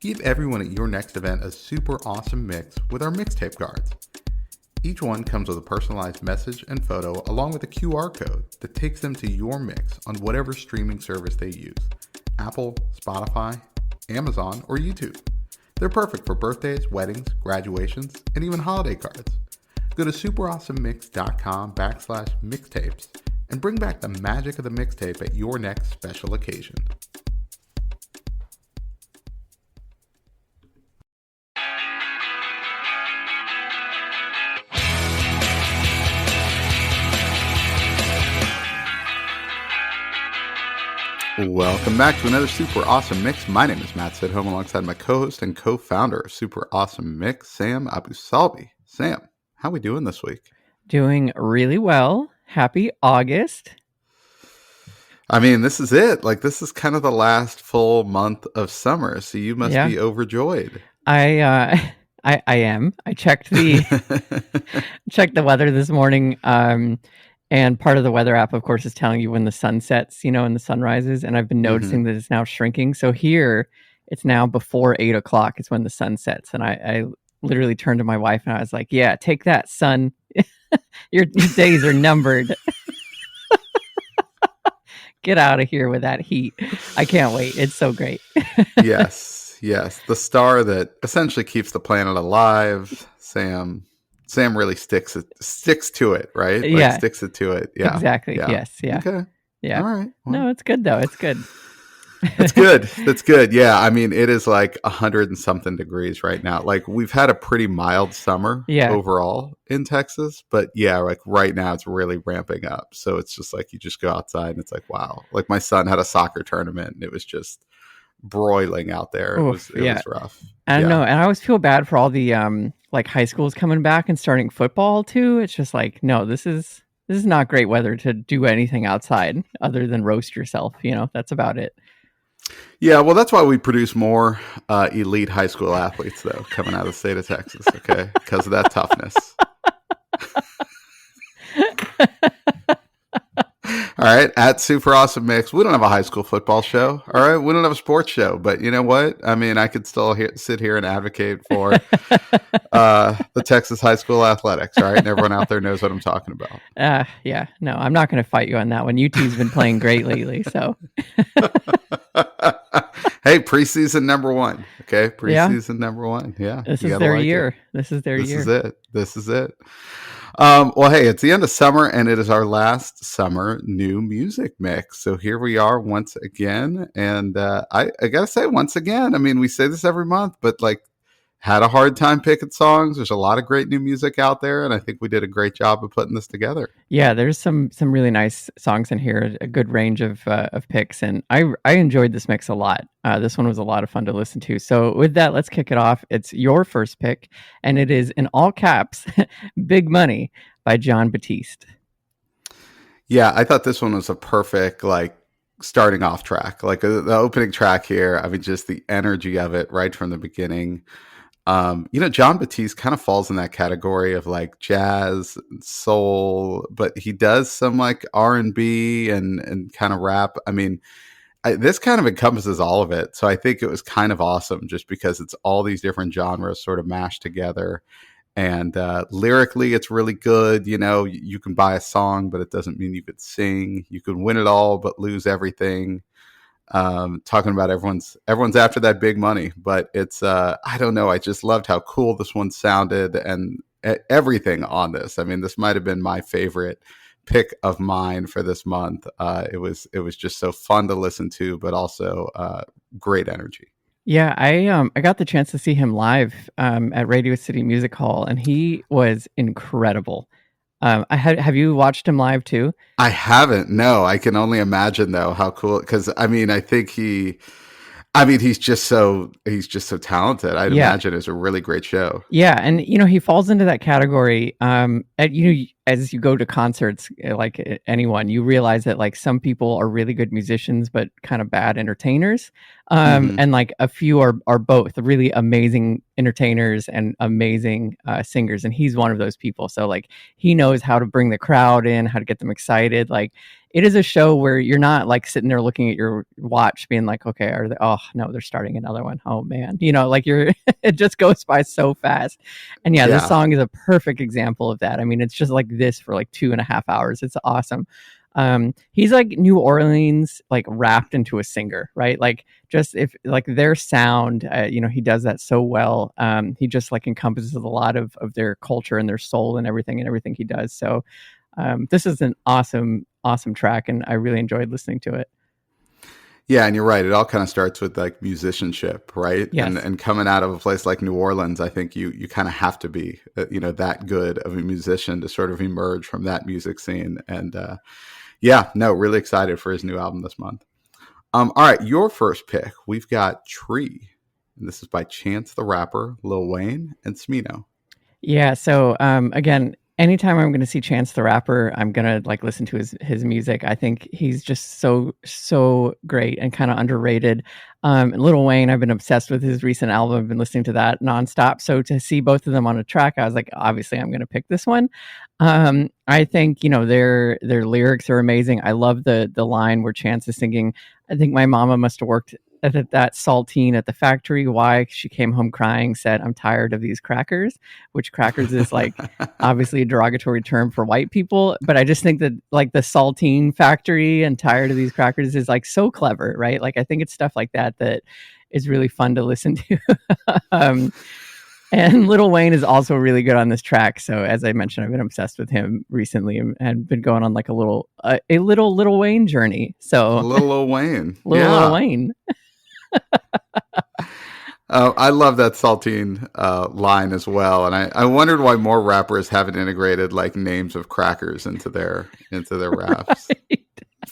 Give everyone at your next event a super awesome mix with our mixtape cards. Each one comes with a personalized message and photo along with a QR code that takes them to your mix on whatever streaming service they use: Apple, Spotify, Amazon, or YouTube. They're perfect for birthdays, weddings, graduations, and even holiday cards. Go to superawesomemix.com/mixtapes and bring back the magic of the mixtape at your next special occasion. Welcome back to another Super Awesome Mix. My name is Matt Sidholm, alongside my co-host and co-founder of Super Awesome Mix, Sam Abusalbi. Sam, how we doing this week? Doing really well. Happy August. I mean, this is it. Like, this is kind of the last full month of summer, so you must be overjoyed. I am. I checked the checked the weather this morning. And part of the weather app, of course, is telling you when the sun sets, and the sun rises. And I've been noticing that it's now shrinking. So here, it's now before 8 o'clock. It's when the sun sets. And I literally turned to my wife and I was like, yeah, take that, sun. Your days are numbered. Get out of here with that heat. I can't wait. It's so great. Yes. The star that essentially keeps the planet alive, Sam really sticks to it, right? Yeah. Sticks it to it. Yeah. Exactly. Yeah. Yes. Yeah. Okay. Yeah. All right. Well, no, it's good though. It's good. That's good. That's good. Yeah. I mean, it is like 100 and something degrees right now. Like, we've had a pretty mild summer overall in Texas, but yeah, like right now it's really ramping up. So it's just like, you just go outside and it's like, wow. Like, my son had a soccer tournament and it was just broiling out there. It was rough. I don't know. And I always feel bad for all the like high schools coming back and starting football too. It's just like, no, this is not great weather to do anything outside other than roast yourself. That's about it. Yeah, well, that's why we produce more elite high school athletes, though, coming out of the state of Texas, okay? Because of that toughness. All right, at Super Awesome Mix, we don't have a high school football show, all right? We don't have a sports show, but you know what? I mean, I could still sit here and advocate for the Texas high school athletics, all right? And everyone out there knows what I'm talking about. Yeah, no, I'm not going to fight you on that one. UT's been playing great lately, so... Hey, preseason number one. Okay, preseason number one. Yeah, this is their year. This is their year. This is it. Well, hey, it's the end of summer, and it is our last summer new music mix. So here we are once again, and I gotta say, once again, I mean, we say this every month, but like, had a hard time picking songs. There's a lot of great new music out there, and I think we did a great job of putting this together. Yeah, there's some really nice songs in here, a good range of picks, and I enjoyed this mix a lot. This one was a lot of fun to listen to. So with that, let's kick it off. It's your first pick, and it is in all caps, "Big Money" by Jon Batiste. Yeah, I thought this one was a perfect starting off track, like the opening track here. I mean, just the energy of it right from the beginning. Jon Batiste kind of falls in that category of like jazz and soul, but he does some like R&B and kind of rap. I mean, this kind of encompasses all of it. So I think it was kind of awesome just because it's all these different genres sort of mashed together. And lyrically, it's really good. You can buy a song, but it doesn't mean you could sing. You can win it all, but lose everything. Talking about everyone's after that big money, but it's I don't know, I just loved how cool this one sounded and everything on this. I mean, this might have been my favorite pick of mine for this month. It was just so fun to listen to, but also great energy. Yeah, I got the chance to see him live at Radio City Music Hall, and he was incredible. Have you watched him live too? I haven't. No, I can only imagine though how cool. Because I mean, I think he's just so talented. I'd imagine it's a really great show. Yeah, and he falls into that category. as you go to concerts, like anyone, you realize that like some people are really good musicians, but kind of bad entertainers. Hmm. And like a few are both really amazing entertainers and amazing singers. And he's one of those people. So like he knows how to bring the crowd in, how to get them excited. Like it is a show where you're not like sitting there looking at your watch being like, okay, are they, oh no, they're starting another one. Oh man. Like you're, it just goes by so fast. And yeah, this Yeah. song is a perfect example of that. I mean, it's just like this for like 2.5 hours. It's awesome. He's like New Orleans, like wrapped into a singer, right? Like just if like their sound, he does that so well. He just like encompasses a lot of their culture and their soul and everything he does. So this is an awesome track, and I really enjoyed listening to it. Yeah, and you're right. It all kind of starts with like musicianship, right? And Yes. and coming out of a place like New Orleans, I think you kind of have to be that good of a musician to sort of emerge from that music scene. And yeah, no, really excited for his new album this month. All right, your first pick, we've got Tree, and this is by Chance the Rapper, Lil Wayne, and Smino. Yeah. So again, anytime I'm going to see Chance the Rapper, I'm going to like listen to his music. I think he's just so great and kind of underrated. Lil Wayne, I've been obsessed with his recent album. I've been listening to that nonstop. So to see both of them on a track, I was like, obviously, I'm going to pick this one. I think their lyrics are amazing. I love the line where Chance is singing. I think my mama must have worked at that saltine at the factory. Why? She came home crying, said, "I'm tired of these crackers," which crackers is like obviously a derogatory term for white people. But I just think that like the saltine factory and tired of these crackers is like so clever, right? Like I think it's stuff like that is really fun to listen to. um, and Lil Wayne is also really good on this track. So as I mentioned, I've been obsessed with him recently and been going on like a little Lil Wayne journey. A So little Lil Wayne, Lil yeah. Wayne. I love that saltine line as well, and I wondered why more rappers haven't integrated like names of crackers into their raps. Right.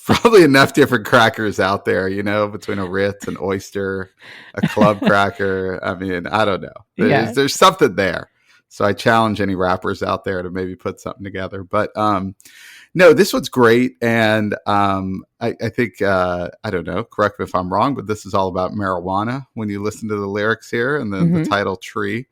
Probably enough different crackers out there, between a Ritz, an oyster, a club cracker. I mean, I don't know. There's Yeah. there's something there. So I challenge any rappers out there to maybe put something together. But no, this one's great, and I think I don't know. Correct me if I'm wrong, but this is all about marijuana when you listen to the lyrics here and the Hmm. title "Tree."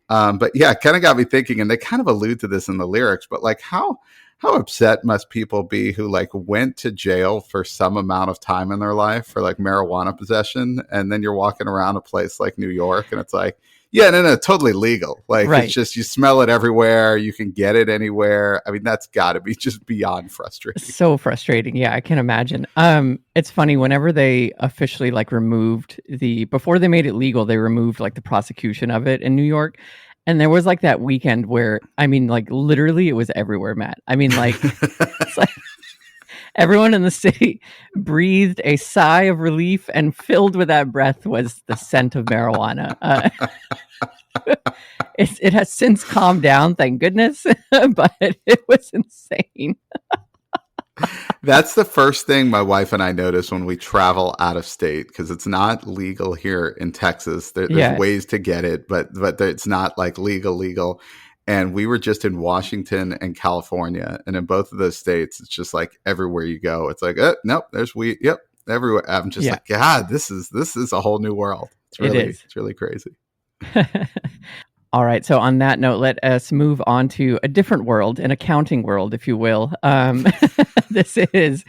But yeah, it kind of got me thinking, and they kind of allude to this in the lyrics. But like, how upset must people be who like went to jail for some amount of time in their life for like marijuana possession, and then you're walking around a place like New York, and it's like, yeah, no, totally legal. Like it's Right. just you smell it everywhere, you can get it anywhere. I mean, that's got to be just beyond frustrating. So frustrating. Yeah, I can imagine. It's funny whenever they officially like removed before they made it legal, they removed like the prosecution of it in New York. And there was like that weekend where I mean, like literally it was everywhere, Matt. I mean, like it's like everyone in the city breathed a sigh of relief, and filled with that breath was the scent of marijuana. It has since calmed down, thank goodness, but it was insane. That's the first thing my wife and I notice when we travel out of state because it's not legal here in Texas. There's Yeah, ways to get it, but it's not like legal. And we were just in Washington and California, and in both of those states, it's just like everywhere you go, it's like, nope, there's weed. Yep, everywhere. I'm just yeah, like, God, this is a whole new world. It's it really is. it's really crazy. All right. So on that note, let us move on to a different world, an accounting world, if you will. This is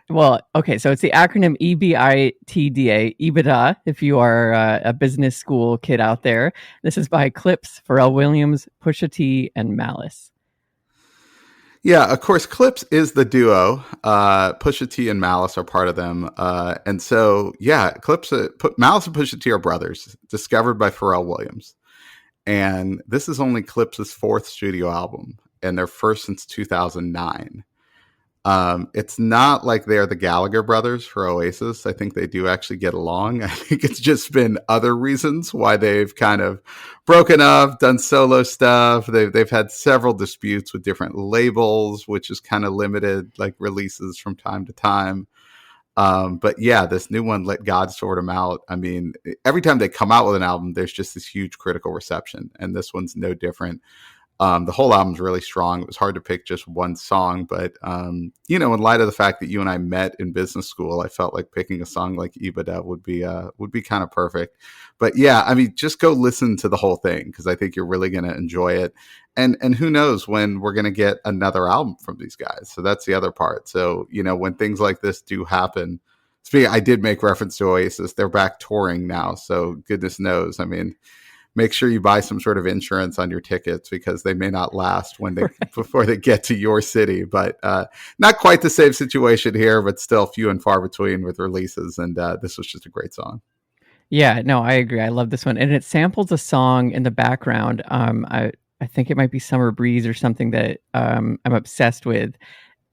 well, okay. So it's the acronym E.B.I.T.D.A. EBITDA. If you are a business school kid out there, this is by Clipse, Pharrell Williams, Pusha T, and Malice. Yeah, of course, Clipse is the duo. Pusha T and Malice are part of them, and so yeah, Clipse, Malice and Pusha T are brothers, discovered by Pharrell Williams. And this is only Clipse's fourth studio album and their first since 2009. It's not like they're the Gallagher brothers for Oasis. I think they do actually get along. I think it's just been other reasons why they've kind of broken up, done solo stuff. They've had several disputes with different labels, which has kind of limited like releases from time to time. But yeah, this new one, Let God Sort Them Out. I mean, every time they come out with an album, there's just this huge critical reception, and this one's no different. The whole album's really strong. It was hard to pick just one song, but you know, in light of the fact that you and I met in business school, I felt like picking a song like E.B.I.T.D.A would be kind of perfect. But yeah, I mean, just go listen to the whole thing because I think you're really going to enjoy it. And who knows when we're going to get another album from these guys. So that's the other part. So, you know, when things like this do happen, speaking, I did make reference to Oasis. They're back touring now. So goodness knows. I mean, make sure you buy some sort of insurance on your tickets because they may not last when they Right. before they get to your city. But not quite the same situation here, but still few and far between with releases. And this was just a great song. Yeah, no, I agree. I love this one, and it samples a song in the background. I think it might be Summer Breeze or something that I'm obsessed with,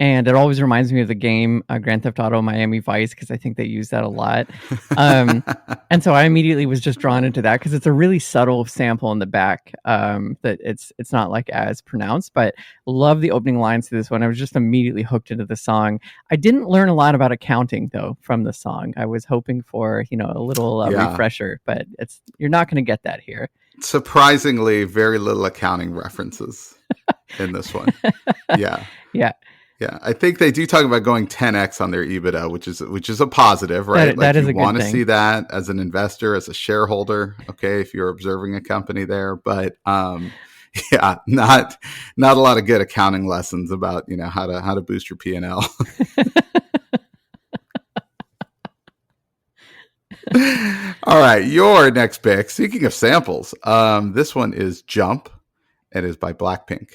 and it always reminds me of the game Grand Theft Auto Miami Vice because I think they use that a lot. And so I immediately was just drawn into that because it's a really subtle sample in the back that it's not like as pronounced, but love the opening lines to this one. I was just immediately hooked into the song. I didn't learn a lot about accounting though from the song. I was hoping for a little Yeah. refresher, but you're not going to get that here. Surprisingly, very little accounting references in this one. Yeah. Yeah. Yeah, I think they do talk about going 10x on their EBITDA, which is a positive, right? That is you a good want to thing. see that as an investor, as a shareholder, okay, if you're observing a company there. But yeah, not a lot of good accounting lessons about how to boost your P&L. All right, your next pick. Speaking of samples, this one is "Jump." It is by Blackpink.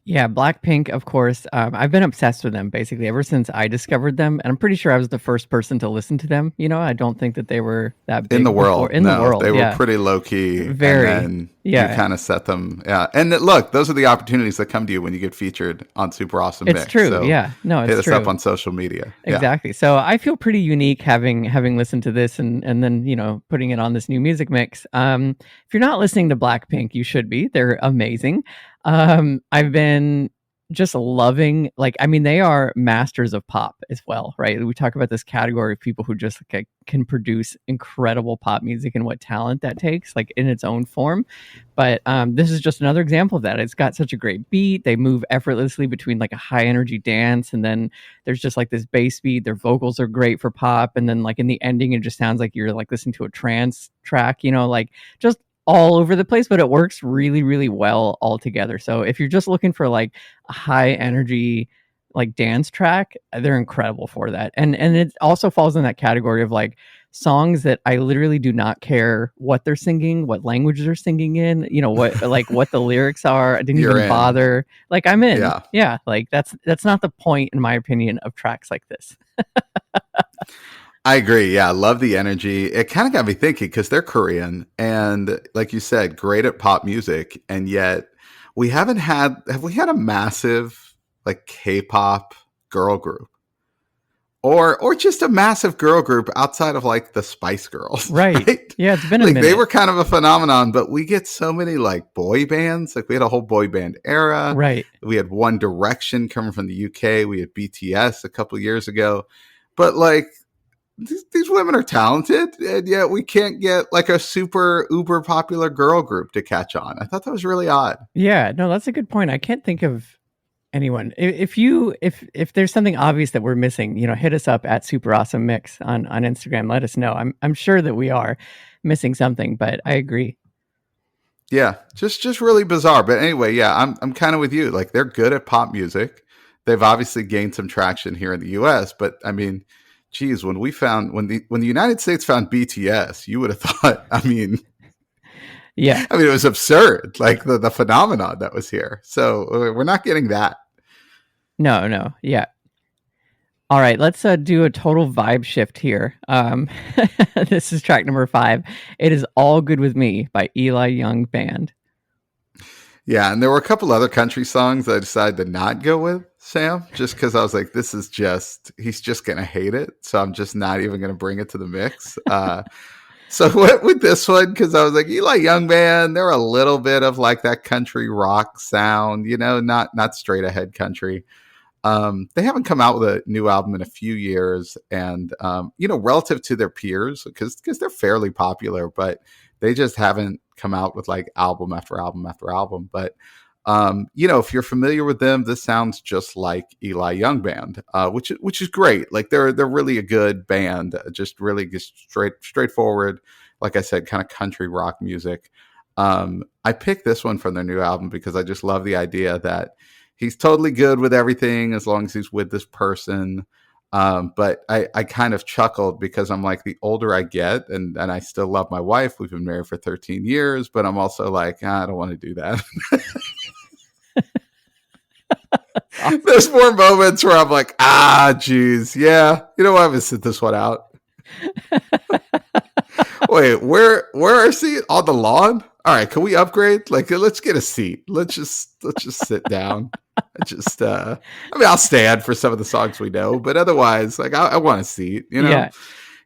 Yeah, Blackpink, of course. I've been obsessed with them basically ever since I discovered them, and I'm pretty sure I was the first person to listen to them. I don't think that they were that In the big before world, in the no, world. they were Yeah, pretty low key, and very. then you Yeah, kind of set them. Yeah, and look, those are the opportunities that come to you when you get featured on Super Awesome it's Mix. true. So Yeah, no, hit it's us up true. on social media. Yeah, Exactly. So I feel pretty unique having listened to this and then putting it on this new music mix. If you're not listening to Blackpink, you should be. They're amazing. I've been just loving they are masters of pop as well, right? We talk about this category of people who just can produce incredible pop music and what talent that takes, like in its own form. But this is just another example of that. It's got such a great beat. They move effortlessly between like a high energy dance and then there's just like this bass beat. Their vocals are great for pop, and then like in the ending, it just sounds like you're like listening to a trance track. Like just all over the place, but it works really, really well all together. So if you're just looking for like a high energy like dance track, they're incredible for that. And it also falls in that category of like songs that I literally do not care what they're singing, what language they're singing in, what the lyrics are. I didn't you're even in. bother. Like I'm in. Yeah, Yeah, like that's not the point in my opinion of tracks like this. I agree. Yeah, I love the energy. It kind of got me thinking because they're Korean and, like you said, great at pop music, and yet we haven't had have we had a massive like K-pop girl group? Or just a massive girl group outside of like the Spice Girls, Right. right? Yeah, it's been a Like they minute. were kind of a phenomenon, but we get so many like boy bands. Like we had a whole boy band era. Right. We had One Direction coming from the UK. We had BTS a couple years ago. But like these women are talented, and yet we can't get like a super uber popular girl group to catch on. I thought that was really odd. Yeah, no, that's a good point. I can't think of anyone. If there's something obvious that we're missing, hit us up at Super Awesome Mix on Instagram. Let us know. I'm sure that we are missing something, but I agree. Yeah, just really bizarre. But anyway, yeah, I'm kind of with you. Like they're good at pop music. They've obviously gained some traction here in the US, but I mean, geez, when the United States found BTS, you would have thought, Yeah. it was absurd, like the phenomenon that was here. So we're not getting that. No. Yeah. All right, let's do a total vibe shift here. This is track number 5. It is All Good With Me by Eli Young Band. Yeah, and there were a couple other country songs that I decided to not go with, Sam, just because I was like, he's just gonna hate it. So I'm just not even gonna bring it to the mix. So I went with this one because I was like, Eli Young Band, they're a little bit of like that country rock sound, not straight ahead country. They haven't come out with a new album in a few years, and relative to their peers, because they're fairly popular, but they just haven't come out with like album after album after album. But If you're familiar with them, this sounds just like Eli Young Band, which is great. Like they're really a good band, just really just straightforward. Like I said, kind of country rock music. I picked this one from their new album because I just love the idea that he's totally good with everything as long as he's with this person. But I kind of chuckled because I'm like, the older I get, and I still love my wife. We've been married for 13 years, but I'm also like, I don't want to do that. Awesome. There's more moments where I'm like, geez, yeah, you know what? I'm gonna sit this one out. Wait, where our seat on the lawn? All right, can we upgrade? Like, let's get a seat. Let's just sit down. I'll stand for some of the songs we know, but otherwise, like, I want a seat. Yeah.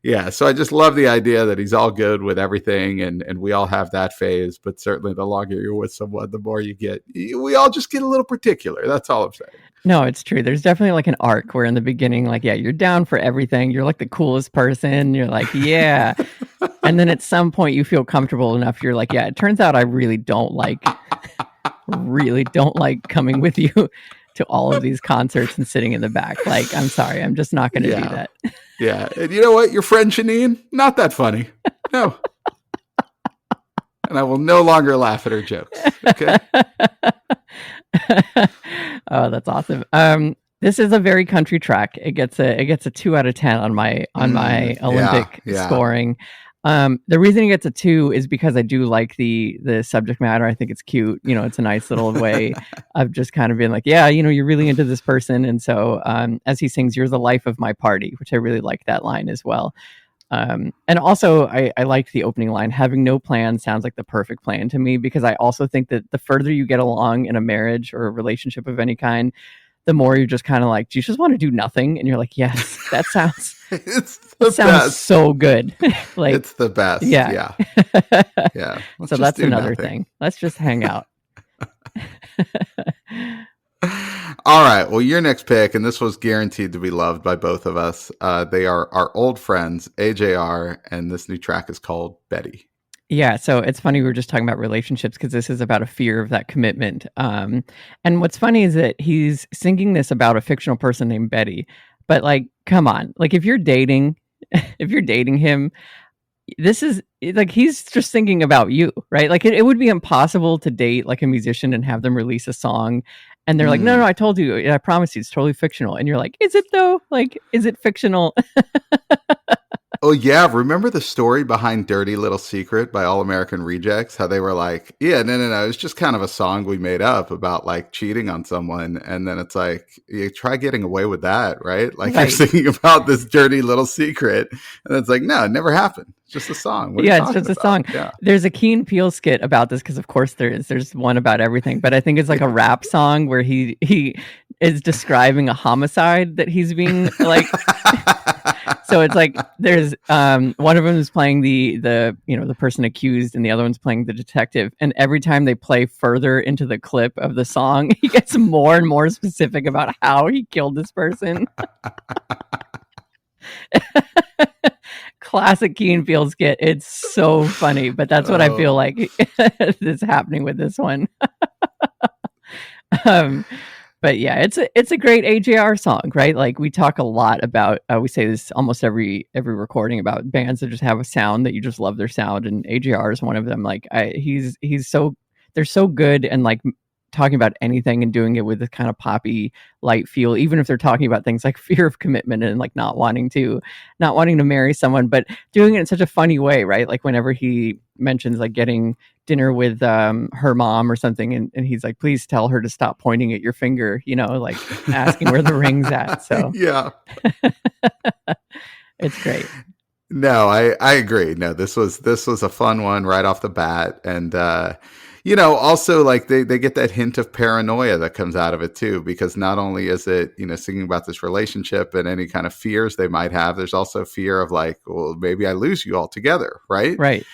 Yeah. So I just love the idea that he's all good with everything, and we all have that phase. But certainly, the longer you're with someone, the more you get. We all just get a little particular. That's all I'm saying. No, it's true. There's definitely like an arc where in the beginning, like, yeah, you're down for everything. You're like the coolest person. You're like, yeah. And then at some point you feel comfortable enough. You're like, yeah, it turns out I really don't like coming with you to all of these concerts and sitting in the back. Like, I'm sorry, I'm just not going to do that. Yeah. And you know what? Your friend Janine, not that funny. No. And I will no longer laugh at her jokes. Okay. Oh, that's awesome. This is a very country track. It gets a 2 out of 10 on my Olympic scoring. The reason it gets a 2 is because I do like the subject matter. I think it's cute. It's a nice little way of just kind of being like, yeah, you're really into this person. And so as he sings, "You're the life of my party," which I really like that line as well. And also I like the opening line, "Having no plan" sounds like the perfect plan to me, because I also think that the further you get along in a marriage or a relationship of any kind, the more you're just kind of like, do you just want to do nothing? And you're like, yes, that sounds sounds so good. Like, it's the best. Yeah. Yeah. So that's another thing. Let's just hang out. All right. Well, your next pick, and this was guaranteed to be loved by both of us. They are our old friends, AJR, and this new track is called Betty. Yeah, so it's funny, we were just talking about relationships because this is about a fear of that commitment. And what's funny is that he's singing this about a fictional person named Betty. But like, come on, like if you're dating him, this is like, he's just thinking about you, right? Like it would be impossible to date like a musician and have them release a song and they're like, no, I told you, I promise you, it's totally fictional. And you're like, is it though? Like, is it fictional? Oh, yeah. Remember the story behind Dirty Little Secret by All American Rejects? How they were like, yeah, no. It's just kind of a song we made up about like cheating on someone. And then it's like, you try getting away with that, right? Like you're singing about this dirty little secret. And it's like, no, it never happened. It's just a song. It's just a song. Yeah. There's a Key and Peele skit about this because, of course, there's one about everything. But I think it's like a rap song where he is describing a homicide that he's being like... So it's like there's one of them is playing the person accused and the other one's playing the detective, and every time they play further into the clip of the song, he gets more and more specific about how he killed this person. Classic Key and Peele skit. It's so funny, but that's what I feel like is happening with this one. But yeah, it's a great AJR song, right? Like we talk a lot about, we say this almost every recording about bands that just have a sound that you just love their sound, and AJR is one of them. Like they're so good, and like talking about anything and doing it with this kind of poppy light feel, even if they're talking about things like fear of commitment and like not wanting to marry someone, but doing it in such a funny way, right? Like whenever he mentions like getting dinner with her mom or something, and he's like, please tell her to stop pointing at your finger, like asking where the ring's at. So yeah. It's great. No, I agree. No, this was a fun one right off the bat. And also like they get that hint of paranoia that comes out of it too, because not only is it, singing about this relationship and any kind of fears they might have, there's also fear of like, well, maybe I lose you altogether. Right. Right.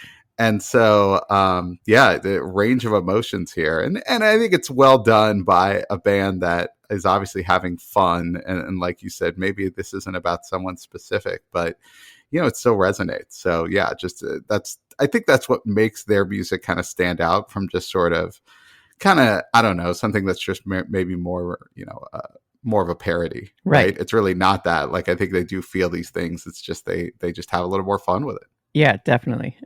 And so, the range of emotions here. And I think it's well done by a band that is obviously having fun. And like you said, maybe this isn't about someone specific, but, it still resonates. So, yeah, just I think that's what makes their music kind of stand out from just sort of kind of, I don't know, something that's just maybe more, more of a parody, Right. right? It's really not that. Like, I think they do feel these things. It's just they just have a little more fun with it. Yeah, definitely.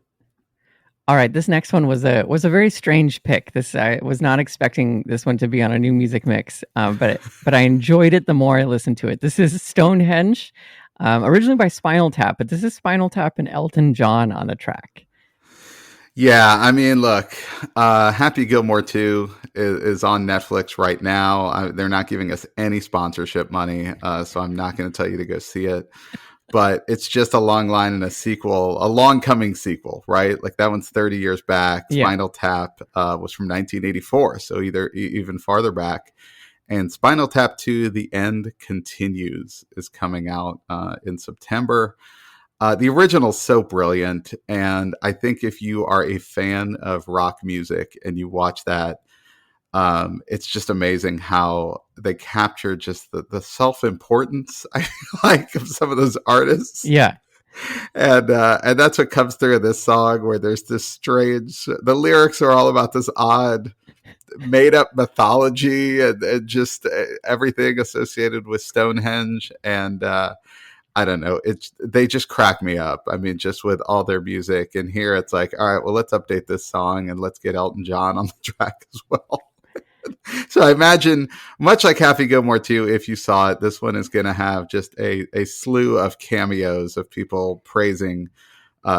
All right, this next one was a very strange pick. This I was not expecting this one to be on a new music mix, but I enjoyed it the more I listened to it. This is Stonehenge, originally by Spinal Tap, but this is Spinal Tap and Elton John on the track. Yeah, I mean, look, Happy Gilmore 2 is on Netflix right now. They're not giving us any sponsorship money, so I'm not going to tell you to go see it. But it's just a long line and a sequel, a long coming sequel, right? Like that one's 30 years back. Yeah. Spinal Tap was from 1984, so even farther back. And Spinal Tap 2, The End Continues, is coming out in September. The original's so brilliant, and I think if you are a fan of rock music and you watch that, it's just amazing how they capture just the self-importance, I feel like, of some of those artists. Yeah. And that's what comes through in this song, where there's this strange, the lyrics are all about this odd made up mythology and just everything associated with Stonehenge. And I don't know. They just crack me up. I mean, just with all their music. And here it's like, all right, well, let's update this song and let's get Elton John on the track as well. So I imagine, much like Happy Gilmore 2, if you saw it, this one is going to have just a slew of cameos of people praising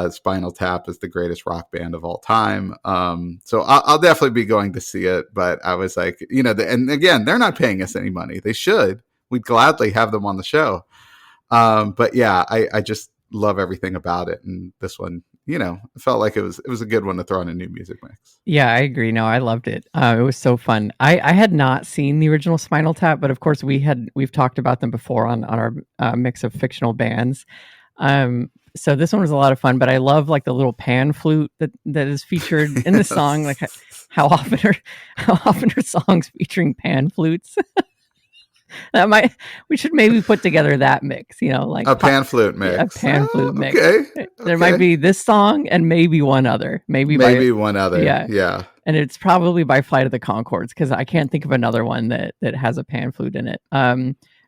Spinal Tap as the greatest rock band of all time. So I'll definitely be going to see it. But I was like, and again, they're not paying us any money. They should. We'd gladly have them on the show. But yeah, I just love everything about it. And this one, I felt like it was a good one to throw on a new music mix. Yeah, I agree. No, I loved it. It was so fun. I had not seen the original Spinal Tap, but of course we've talked about them before on our mix of fictional bands. So this one was a lot of fun, but I love like the little pan flute that is featured in the song. Like how often are songs featuring pan flutes? We should maybe put together that mix, like a pan flute mix. A pan flute mix. Okay. There might be this song and maybe one other. Maybe one other. Yeah. And it's probably by Flight of the Conchords, because I can't think of another one that has a pan flute in it.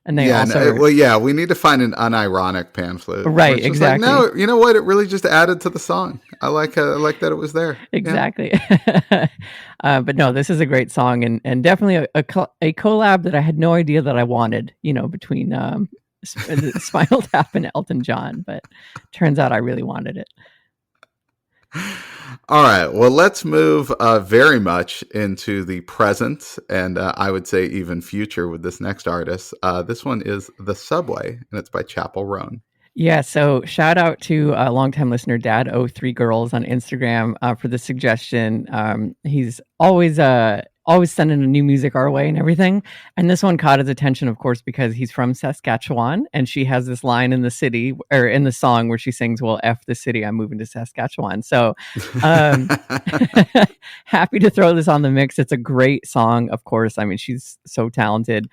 And they we need to find an unironic pan flute. Right, exactly. Like, no, you know what? It really just added to the song. I like that it was there. Exactly. Yeah. But no, this is a great song, and definitely a collab that I had no idea that I wanted, between Spinal Tap and Elton John, but turns out I really wanted it. All right. Well, let's move very much into the present, and I would say even future with this next artist. This one is The Subway, and it's by Chapel Roan. Yeah, so shout out to a longtime listener, Dad03Girls on Instagram for the suggestion. He's always sending a new music our way and everything. And this one caught his attention, of course, because he's from Saskatchewan, and she has this line in the song where she sings, "Well, F the city, I'm moving to Saskatchewan." So happy to throw this on the mix. It's a great song, of course. I mean, she's so talented.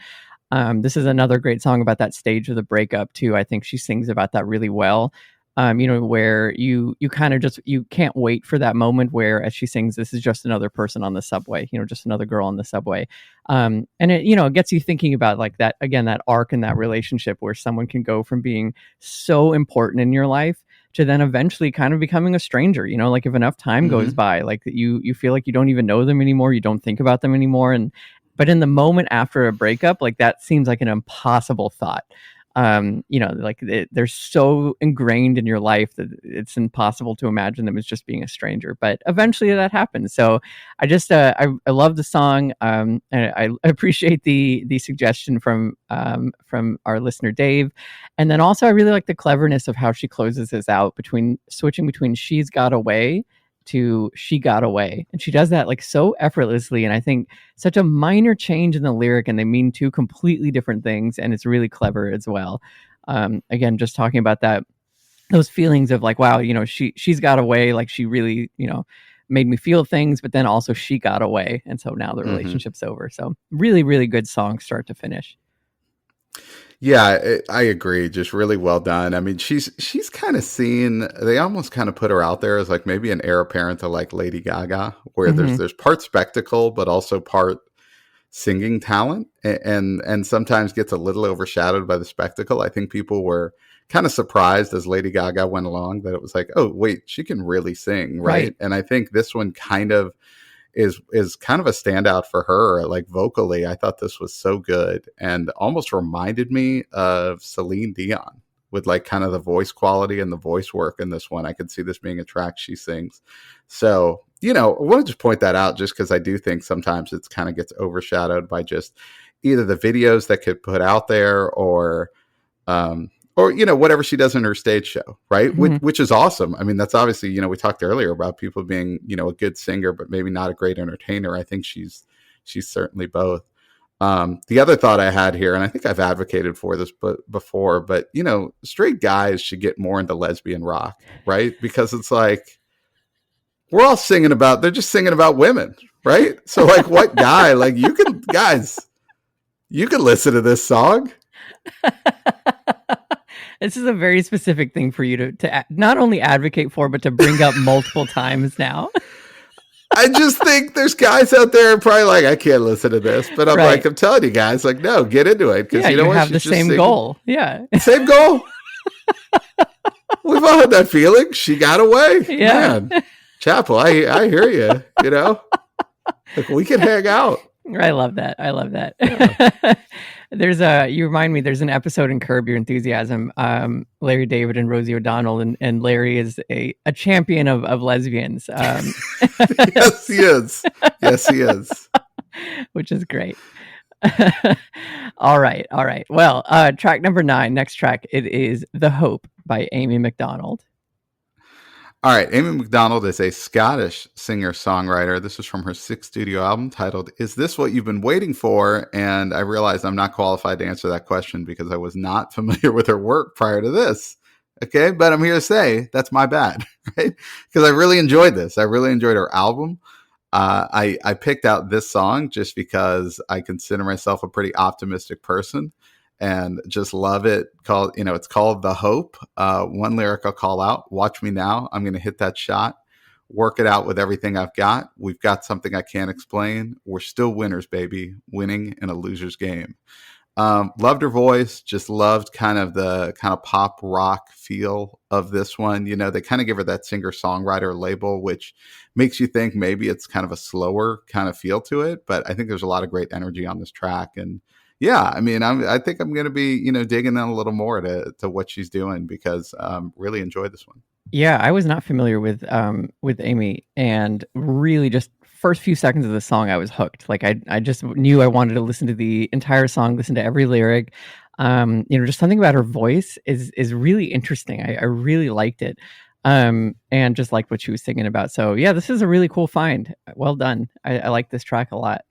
This is another great song about that stage of the breakup too. I think she sings about that really well. Where you kind of you can't wait for that moment where, as she sings, this is just another person on the subway, just another girl on the subway. And it gets you thinking about like that, again, that arc in that relationship where someone can go from being so important in your life to then eventually kind of becoming a stranger, like if enough time goes by, like you feel like you don't even know them anymore. You don't think about them anymore. But in the moment after a breakup, like that seems like an impossible thought. They're so ingrained in your life that it's impossible to imagine them as just being a stranger. But eventually that happens. So I just I love the song. And I appreciate the suggestion from our listener Dave. And then also I really like the cleverness of how she closes this out, switching between "She's Got Away" to "She Got Away," and she does that like so effortlessly, and I think such a minor change in the lyric, and they mean two completely different things, and it's really clever as well. Again, just talking about those feelings of like, wow, she's got away, like she really made me feel things, but then also she got away, and so now the relationship's over. So really, really good song, start to finish. Yeah, I agree. Just really well done. I mean, she's kind of seen. They almost kind of put her out there as like maybe an heir apparent to like Lady Gaga, where Hmm. there's part spectacle, but also part singing talent, and sometimes gets a little overshadowed by the spectacle. I think people were kind of surprised as Lady Gaga went along that it was like, oh wait, she can really sing, right? Right. And I think this one kind of is kind of a standout for her, like vocally. I thought this was so good and almost reminded me of Celine Dion with like kind of the voice quality and the voice work in this one. I could see this being a track she sings. So, I want to just point that out just because I do think sometimes it's kind of gets overshadowed by just either the videos that get put out there um, or whatever she does in her stage show, right? Which, Hmm. which is awesome. I mean, that's obviously we talked earlier about people being a good singer, but maybe not a great entertainer. I think she's certainly both. The other thought I had here, and I think I've advocated for this before, but straight guys should get more into lesbian rock, right? Because it's like we're all they're just singing about women, right? So like, what guy like you can listen to this song. This is a very specific thing for you to not only advocate for, but to bring up multiple times now. I just think there's guys out there probably like, I can't listen to this, but I'm like, Right. I'm telling you guys, like, no, get into it because Yeah, you know you what? have the She's just same singing. goal. Yeah. Same goal. We've all had that feeling. She got away, Yeah. man. Chapel, I hear you. Like we can hang out. I love that. I love Yeah. that. You remind me, there's an episode in Curb Your Enthusiasm, Larry David and Rosie O'Donnell, and Larry is a champion of lesbians, Yes, he is. Yes, he is. which is great. All right. All right. Well, track number 9, next track, it is The Hope by Amy Macdonald. All right, Amy Macdonald is a Scottish singer-songwriter. This is from her 6th studio album titled Is This What You've Been Waiting For? And I realized I'm not qualified to answer that question because I was not familiar with her work prior to this. Okay, but I'm here to say that's my bad, right? Because I really enjoyed this. I really enjoyed her album. I picked out this song just because I consider myself a pretty optimistic person and just love it. It's called The Hope. One lyric I'll call out: watch me now, I'm going to hit that shot, work it out with everything I've got. We've got something I can't explain. We're still winners, baby, winning in a loser's game. Loved her voice, just loved kind of the kind of pop rock feel of this one. They kind of give her that singer songwriter label, which makes you think maybe it's kind of a slower kind of feel to it. But I think there's a lot of great energy on this track. And yeah, I mean, I think I'm going to be, digging in a little more to what she's doing because really enjoyed this one. Yeah, I was not familiar with Amy, and really just first few seconds of the song I was hooked. Like I just knew I wanted to listen to the entire song, listen to every lyric. Just something about her voice is really interesting. I really liked it. And just liked what she was singing about. So yeah, this is a really cool find. Well done. I like this track a lot.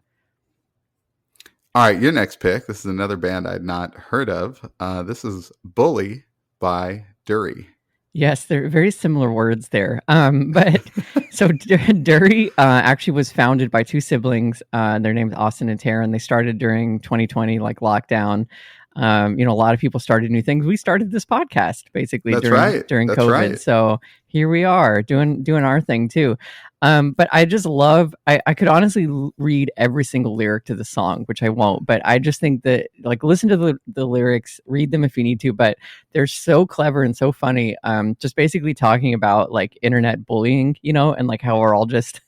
All right, your next pick. This is another band I'd not heard of. This is Bully by Dury. Yes, they're very similar words there. But so Dury actually was founded by two siblings. Their names Austin and Taryn. They started during 2020, like lockdown. A lot of people started new things. We started this podcast basically That's during right. during That's COVID. right. So here we are doing our thing too. But I just love. I could honestly read every single lyric to the song, which I won't. But I just think that like listen to the lyrics, read them if you need to. But they're so clever and so funny. Just basically talking about like internet bullying, and like how we're all just,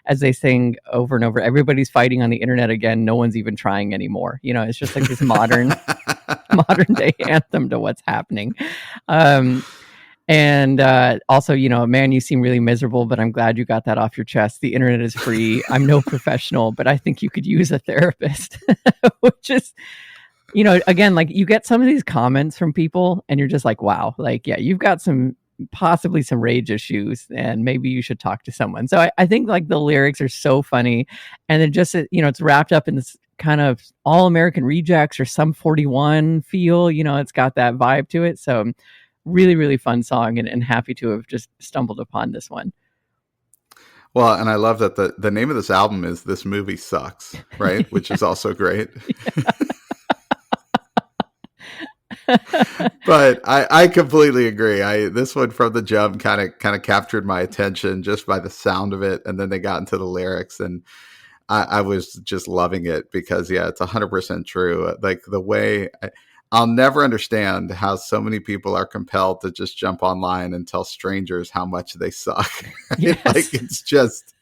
as they sing over and over, everybody's fighting on the internet again. No one's even trying anymore. It's just like this modern day anthem to what's happening. And also, man, you seem really miserable, but I'm glad you got that off your chest. The internet is free. I'm no professional, but I think you could use a therapist, which is, again, like you get some of these comments from people and you're just like, wow, like, yeah, you've got possibly some rage issues and maybe you should talk to someone. So I think like the lyrics are so funny and then just, it's wrapped up in this kind of All American Rejects or Sum 41 feel, it's got that vibe to it. So really, really fun song and happy to have just stumbled upon this one. Well, and I love that the name of this album is This Movie Sucks, right? Which is also great. But I completely agree. This one from the jump kind of captured my attention just by the sound of it, and then they got into the lyrics, and I was just loving it because yeah, it's 100% true. Like the way I'll never understand how so many people are compelled to just jump online and tell strangers how much they suck. Right? Yes. Like it's just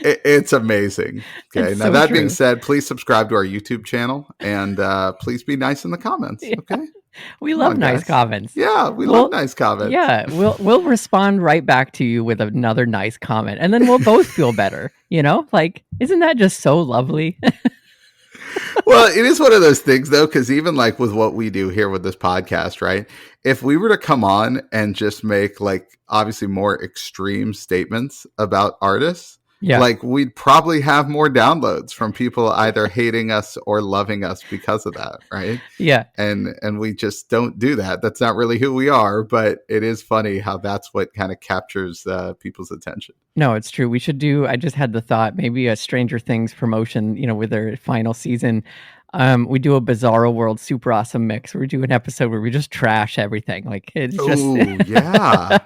it's amazing. Okay. It's Now, so that being true. said, please subscribe to our YouTube channel and please be nice in the comments. Yeah. Okay. We Come love on, nice guys. comments. Yeah. We love Well, nice comments. yeah, we'll respond right back to you with another nice comment, and then we'll both feel better. Like, isn't that just so lovely? Well, it is one of those things, though, because even like with what we do here with this podcast, right? If we were to come on and just make like obviously more extreme statements about artists, Yeah, like we'd probably have more downloads from people either hating us or loving us because of that, right? yeah. And we just don't do that. That's not really who we are, but it is funny how that's what kind of captures people's attention. No, it's true. We should do. I just had the thought maybe a Stranger Things promotion. With their final season. We do a Bizarro World Super Awesome Mix. We do an episode where we just trash everything. Like it's just Oh yeah,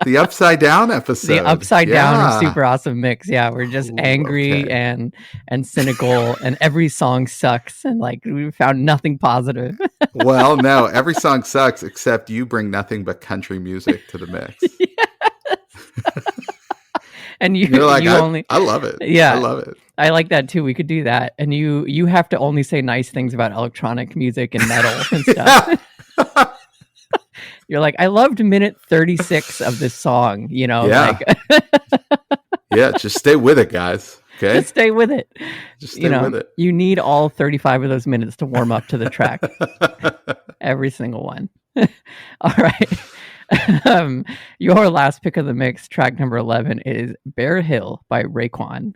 the upside down the episode. upside down of Yeah. Super Awesome Mix. Yeah, we're just Ooh, angry okay. and cynical, and every song sucks, and like we found nothing positive. Well, no, every song sucks except you bring nothing but country music to the mix. And you You're like, you only I love it. I yeah. love it. I like that too. We could do that, and you have to only say nice things about electronic music and metal and stuff. Yeah. You're like, I loved minute 36 of this song. Yeah. Like Yeah. Just stay with it, guys. Okay. just stay with it. Just stay with it. You need all 35 of those minutes to warm up to the track. Every single one. All right. Your last pick of the mix, track number 11, is Bear Hill by Raekwon.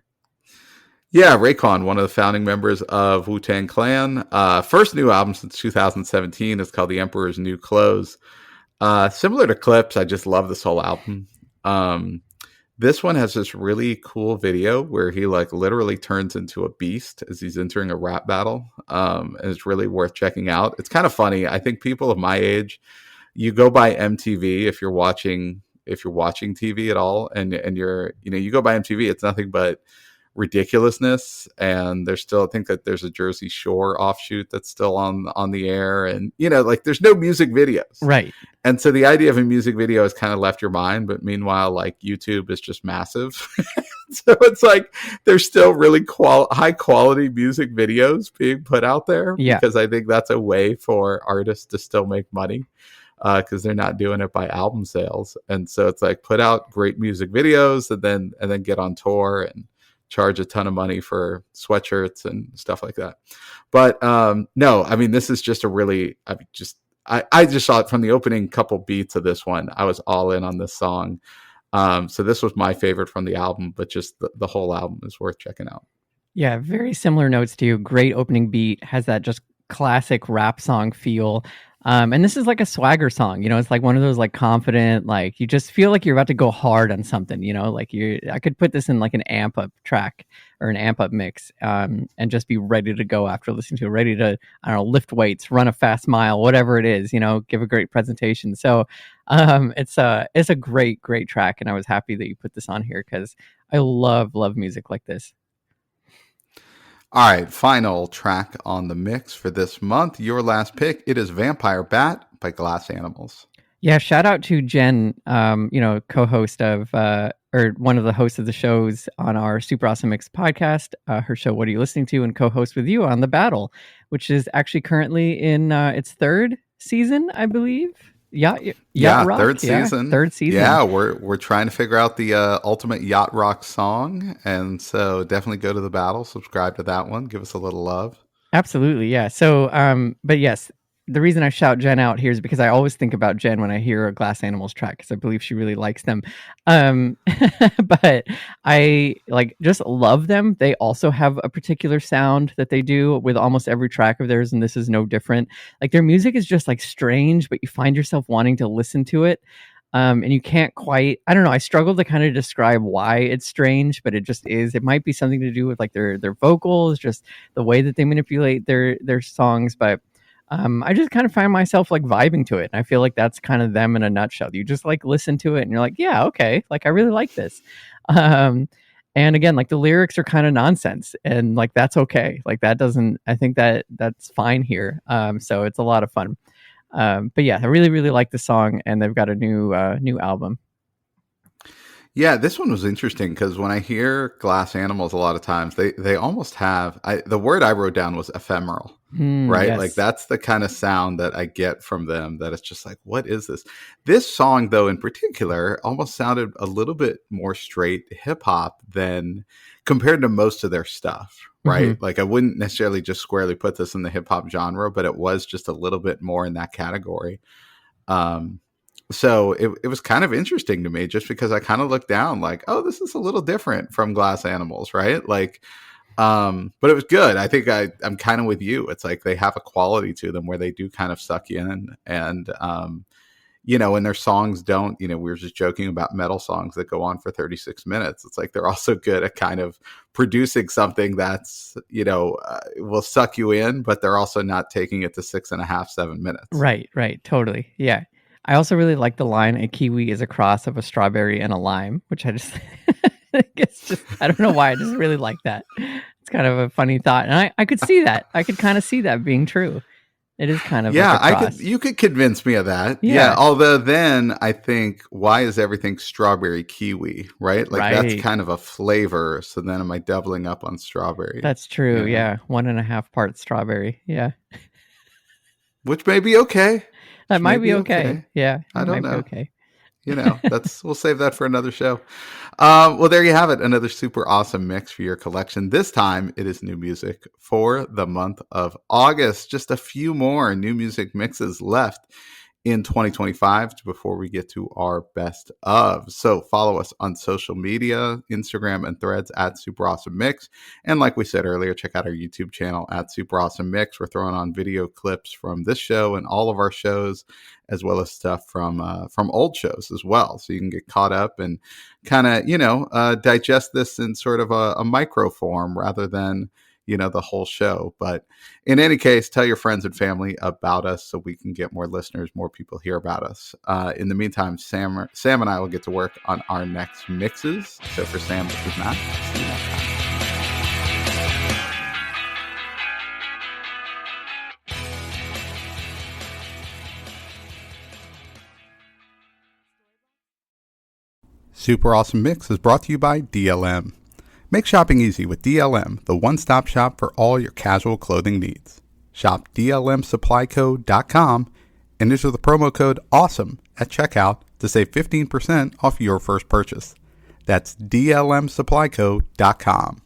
Yeah, Raekwon, one of the founding members of Wu-Tang Clan. First new album since 2017. It's called The Emperor's New Clothes. Similar to Clipse, I just love this whole album. This one has this really cool video where he like literally turns into a beast as he's entering a rap battle. And it's really worth checking out. It's kind of funny. I think people of my age, you go by MTV if you're watching TV at all, and you're you go by MTV, it's nothing but ridiculousness. And there's still, I think that there's a Jersey Shore offshoot that's still on the air, and like there's no music videos, Right. and so the idea of a music video has kind of left your mind. But meanwhile, like YouTube is just massive. So it's like there's still really high quality music videos being put out there, Yeah. because I think that's a way for artists to still make money, because they're not doing it by album sales. And so it's like put out great music videos and then get on tour and charge a ton of money for sweatshirts and stuff like that. But no, I mean, this is just a really, I just saw it from the opening couple beats of this one. I was all in on this song. So this was my favorite from the album, but just the whole album is worth checking out. Yeah, very similar notes to you. Great opening beat, has that just classic rap song feel. And this is like a swagger song, it's like one of those like confident, like you just feel like you're about to go hard on something, like I could put this in like an amp up track or an amp up mix, and just be ready to go after listening to it, ready to, I don't know, lift weights, run a fast mile, whatever it is, give a great presentation. So it's a great track, and I was happy that you put this on here because I love music like this. All right, final track on the mix for this month. Your last pick, it is Vampire Bat by Glass Animals. Yeah, shout out to Jen, co-host of, or one of the hosts of the shows on our Super Awesome Mix podcast, her show, What Are You Listening To? And co-host with you on The Battle, which is actually currently in its third season, I believe. Yacht Rock. Third season. Third season. Yeah, we're trying to figure out the ultimate yacht rock song, and so definitely go to The Battle, subscribe to that one, give us a little love. Absolutely, yeah. So, but yes, the reason I shout Jen out here is because I always think about Jen when I hear a Glass Animals track, because I believe she really likes them. But I just love them. They also have a particular sound that they do with almost every track of theirs, and this is no different. Like their music is just like strange, but you find yourself wanting to listen to it. And you can't quite, I don't know, I struggle to kind of describe why it's strange, but it just is. It might be something to do with like their vocals, just the way that they manipulate their songs, but I just kind of find myself like vibing to it. And I feel like that's kind of them in a nutshell. You just like listen to it and you're like, yeah, okay, like I really like this. Um, and again, like the lyrics are kind of nonsense, and like that's okay. Like that doesn't. I think that that's fine here. So it's a lot of fun. But yeah, I really really like the song, and they've got a new album. Yeah, this one was interesting because when I hear Glass Animals, a lot of times they almost have the word I wrote down was ephemeral, right? Like Yes. that's the kind of sound that I get from them. That it's just like, what is this? This song, though, in particular, almost sounded a little bit more straight hip hop than compared to most of their stuff, Hmm. right? Like I wouldn't necessarily just squarely put this in the hip hop genre, but it was just a little bit more in that category. Um, so it was kind of interesting to me just because I kind of looked down like, oh, this is a little different from Glass Animals, right? Like, but it was good. I think I'm kind of with you. It's like they have a quality to them where they do kind of suck you in. And, and their songs don't, we were just joking about metal songs that go on for 36 minutes. It's like they're also good at kind of producing something that's, will suck you in, but they're also not taking it to 6.5, 7 minutes. Right, right, totally. Yeah. I also really like the line a kiwi is a cross of a strawberry and a lime, which I just it's just I don't know why, I just really like that. It's kind of a funny thought. And I could see that. I could kind of see that being true. It is kind of like Yeah, a cross. you could convince me of that. Yeah, Yeah. although then I think why is everything strawberry kiwi, right? Like that's Right. kind of a flavor. So then am I doubling up on strawberry? That's true. You know, Yeah. 1.5 parts strawberry. Yeah. which may be okay. That Which may might be be okay. okay. Yeah. I It don't might be know. okay. That's we'll save that for another show. Well, there you have it. Another super awesome mix for your collection. This time it is new music for the month of August. Just a few more new music mixes left in 2025 before we get to our best of. So follow us on social media, Instagram and Threads at Super Awesome Mix. And like we said earlier, check out our YouTube channel at Super Awesome Mix. We're throwing on video clips from this show and all of our shows, as well as stuff from old shows as well. So you can get caught up and kind of, digest this in sort of a micro form rather than, the whole show. But in any case, tell your friends and family about us so we can get more listeners, more people hear about us. In the meantime, Sam and I will get to work on our next mixes. So for Sam, this is Matt. See you next time. Super Awesome Mix is brought to you by DLM. Make shopping easy with DLM, the one-stop shop for all your casual clothing needs. Shop dlmsupplyco.com and enter the promo code AWESOME at checkout to save 15% off your first purchase. That's dlmsupplyco.com.